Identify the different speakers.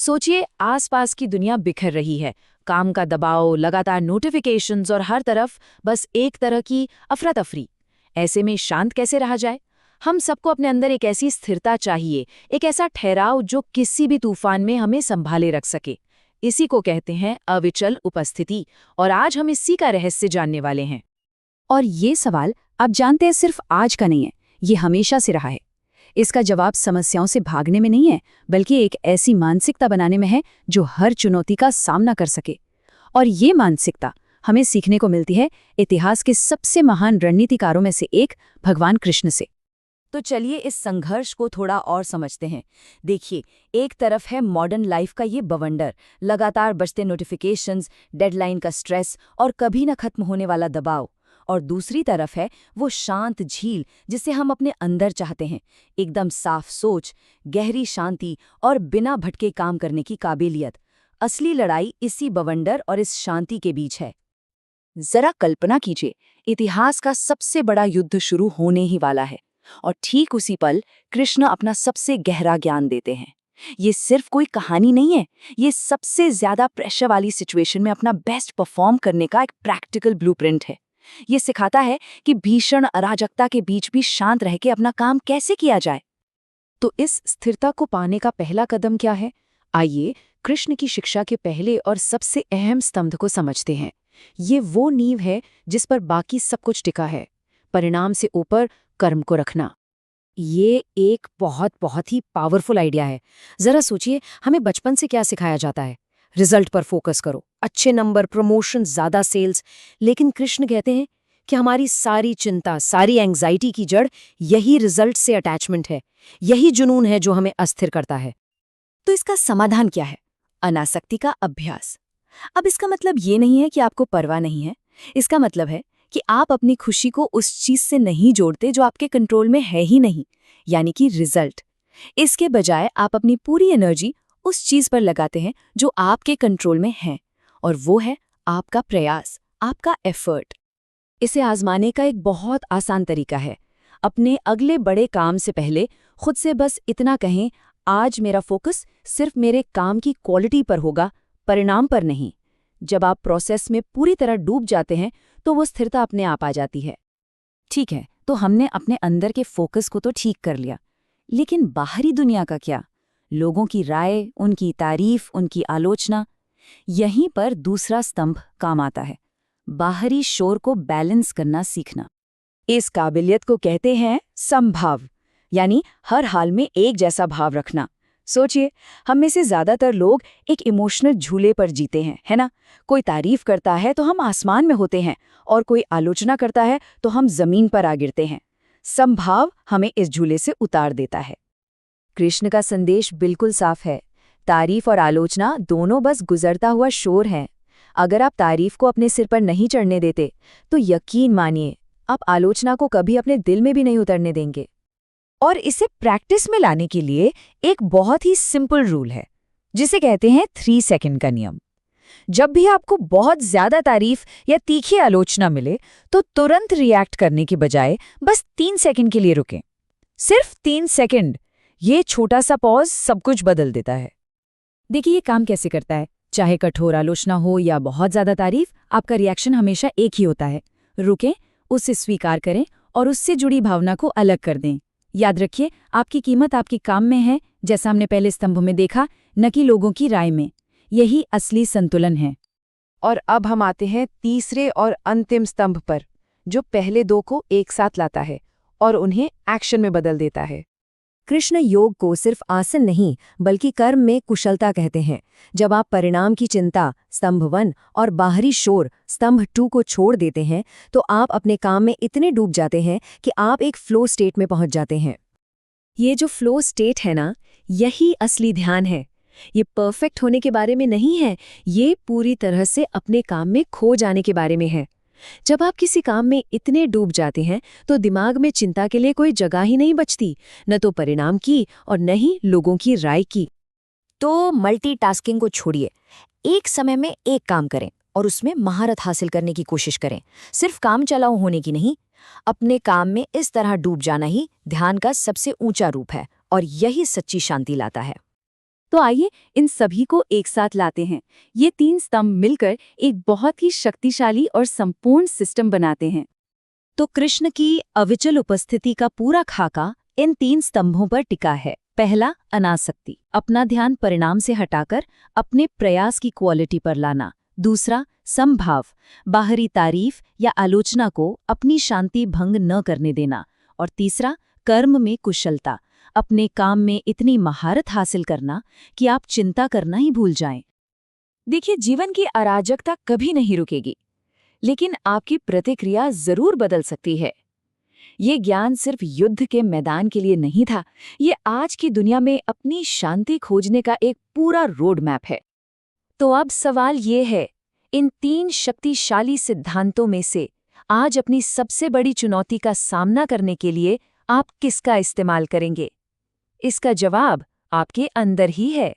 Speaker 1: सोचिए, आसपास की दुनिया बिखर रही है। काम का दबाव, लगातार नोटिफिकेशंस और हर तरफ बस एक तरह की अफरा तफरी। ऐसे में शांत कैसे रहा जाए? हम सबको अपने अंदर एक ऐसी स्थिरता चाहिए, एक ऐसा ठहराव जो किसी भी तूफान में हमें संभाले रख सके। इसी को कहते हैं अविचल उपस्थिति, और आज हम इसी का रहस्य जानने वाले हैं।
Speaker 2: और ये सवाल, आप जानते हैं, सिर्फ आज का नहीं है, ये हमेशा से रहा है। इसका जवाब समस्याओं से भागने में नहीं है, बल्कि एक ऐसी मानसिकता बनाने में है जो हर चुनौती का सामना कर सके। और ये मानसिकता हमें सीखने को मिलती है इतिहास के सबसे महान रणनीतिकारों में से एक, भगवान कृष्ण से।
Speaker 1: तो चलिए इस संघर्ष को थोड़ा और समझते हैं। देखिए, एक तरफ है मॉडर्न लाइफ का ये बवंडर, लगातार बजते नोटिफिकेशंस, डेडलाइन का स्ट्रेस और कभी न खत्म होने वाला दबाव। और दूसरी तरफ है वो शांत झील जिसे हम अपने अंदर चाहते हैं, एकदम साफ सोच, गहरी शांति और बिना भटके काम करने की काबिलियत। असली लड़ाई इसी बवंडर और इस शांति के बीच है।
Speaker 2: जरा कल्पना कीजिए, इतिहास का सबसे बड़ा युद्ध शुरू होने ही वाला है, और ठीक उसी पल कृष्ण अपना सबसे गहरा ज्ञान देते हैं। ये सिर्फ कोई कहानी नहीं है, ये सबसे ज्यादा प्रेशर वाली सिचुएशन में अपना बेस्ट परफॉर्म करने का एक प्रैक्टिकल ब्लूप्रिंट है। ये सिखाता है कि भीषण अराजकता के बीच भी शांत रह के अपना काम कैसे किया जाए।
Speaker 1: तो इस स्थिरता को पाने का पहला कदम क्या है? आइए कृष्ण की शिक्षा के पहले और सबसे अहम स्तंभ को समझते हैं। ये वो नींव है जिस पर बाकी सब कुछ टिका है, परिणाम से ऊपर कर्म को रखना।
Speaker 2: ये एक बहुत बहुत ही पावरफुल आइडिया है। जरा सोचिए, हमें बचपन से क्या सिखाया जाता है? रिजल्ट पर फोकस करो, अच्छे नंबर, प्रमोशन, ज्यादा सेल्स। लेकिन कृष्ण कहते हैं कि हमारी सारी चिंता, सारी एंग्जाइटी की जड़ यही रिजल्ट से अटैचमेंट है, यही जुनून है जो हमें अस्थिर करता है। तो इसका समाधान क्या है? अनासक्ति का अभ्यास। अब इसका मतलब ये नहीं है कि आपको परवाह नहीं है, इसका मतलब है कि आप अपनी खुशी को उस चीज से नहीं जोड़ते जो आपके कंट्रोल में है ही नहीं, यानी कि रिजल्ट। इसके बजाय आप अपनी पूरी एनर्जी उस चीज पर लगाते हैं जो आपके कंट्रोल में है, और वो है आपका प्रयास, आपका एफर्ट। इसे आजमाने का एक बहुत आसान तरीका है। अपने अगले बड़े काम से पहले खुद से बस इतना कहें, आज मेरा फोकस सिर्फ मेरे काम की क्वालिटी पर होगा, परिणाम पर नहीं। जब आप प्रोसेस में पूरी तरह डूब जाते हैं तो वो स्थिरता अपने आप आ जाती है। ठीक है, तो हमने अपने अंदर के फोकस को तो ठीक कर लिया, लेकिन बाहरी दुनिया का क्या? लोगों की राय, उनकी तारीफ, उनकी आलोचना। यहीं पर दूसरा स्तंभ काम आता है, बाहरी शोर को बैलेंस करना सीखना। इस काबिलियत को कहते हैं समभाव, यानी हर हाल में एक जैसा भाव रखना। सोचिए, हम में से ज्यादातर लोग एक इमोशनल झूले पर जीते हैं, है ना? कोई तारीफ करता है तो हम आसमान में होते हैं, और कोई आलोचना करता है तो हम जमीन पर आ गिरते हैं। समभाव हमें इस झूले से उतार देता है। कृष्ण का संदेश बिल्कुल साफ है, तारीफ और आलोचना दोनों बस गुजरता हुआ शोर है। अगर आप तारीफ को अपने सिर पर नहीं चढ़ने देते, तो यकीन मानिए आप आलोचना को कभी अपने दिल में भी नहीं उतरने देंगे। और इसे प्रैक्टिस में लाने के लिए एक बहुत ही सिंपल रूल है, जिसे कहते हैं 3 सेकंड का नियम। जब भी आपको बहुत ज्यादा तारीफ या तीखी आलोचना मिले, तो तुरंत रिएक्ट करने की बजाय बस 3 सेकंड के लिए रुकें। सिर्फ 3 सेकंड। ये छोटा सा पॉज सब कुछ बदल देता है। देखिए ये काम कैसे करता है। चाहे कठोर आलोचना हो या बहुत ज्यादा तारीफ, आपका रिएक्शन हमेशा एक ही होता है। रुकें, उसे स्वीकार करें और उससे जुड़ी भावना को अलग कर दें। याद रखिए, आपकी कीमत आपके काम में है, जैसा हमने पहले स्तंभ में देखा, न कि लोगों की राय में। यही असली संतुलन है।
Speaker 1: और अब हम आते हैं तीसरे और अंतिम स्तंभ पर, जो पहले दो को एक साथ लाता है और उन्हें एक्शन में बदल देता है।
Speaker 2: कृष्ण योग को सिर्फ आसन नहीं, बल्कि कर्म में कुशलता कहते हैं। जब आप परिणाम की चिंता, स्तंभ 1, और बाहरी शोर, स्तंभ 2 को छोड़ देते हैं, तो आप अपने काम में इतने डूब जाते हैं कि आप एक फ्लो स्टेट में पहुंच जाते हैं। ये जो फ्लो स्टेट है ना, यही असली ध्यान है। ये परफेक्ट होने के बारे में नहीं है, ये पूरी तरह से अपने काम में खो जाने के बारे में है। जब आप किसी काम में इतने डूब जाते हैं, तो दिमाग में चिंता के लिए कोई जगह ही नहीं बचती, न तो परिणाम की और न ही लोगों की राय की। तो मल्टीटास्किंग को छोड़िए, एक समय में एक काम करें और उसमें महारत हासिल करने की कोशिश करें। सिर्फ काम चलाऊ होने की नहीं, अपने काम में इस तरह डूब जाना ही ध्यान का सबसे ऊंचा रूप है, और यही सच्ची शांति लाता है।
Speaker 1: तो आइए इन सभी को एक साथ लाते हैं। ये 3 स्तंभ मिलकर एक बहुत ही शक्तिशाली और संपूर्ण सिस्टम बनाते हैं।
Speaker 2: तो कृष्ण की अविचल उपस्थिति का पूरा खाका इन 3 स्तंभों पर टिका है। पहला, अनासक्ति, अपना ध्यान परिणाम से हटाकर अपने प्रयास की क्वालिटी पर लाना। दूसरा, समभाव, बाहरी तारीफ या आलोचना को अपनी शांति भंग न करने देना। और तीसरा, कर्म में कुशलता, अपने काम में इतनी महारत हासिल करना कि आप चिंता करना ही भूल जाएं।
Speaker 1: देखिए, जीवन की अराजकता कभी नहीं रुकेगी, लेकिन आपकी प्रतिक्रिया जरूर बदल सकती है। ये ज्ञान सिर्फ युद्ध के मैदान के लिए नहीं था, ये आज की दुनिया में अपनी शांति खोजने का एक पूरा रोड मैप है। तो अब सवाल ये है, इन 3 शक्तिशाली सिद्धांतों में से आज अपनी सबसे बड़ी चुनौती का सामना करने के लिए आप किसका इस्तेमाल करेंगे? इसका जवाब आपके अंदर ही है।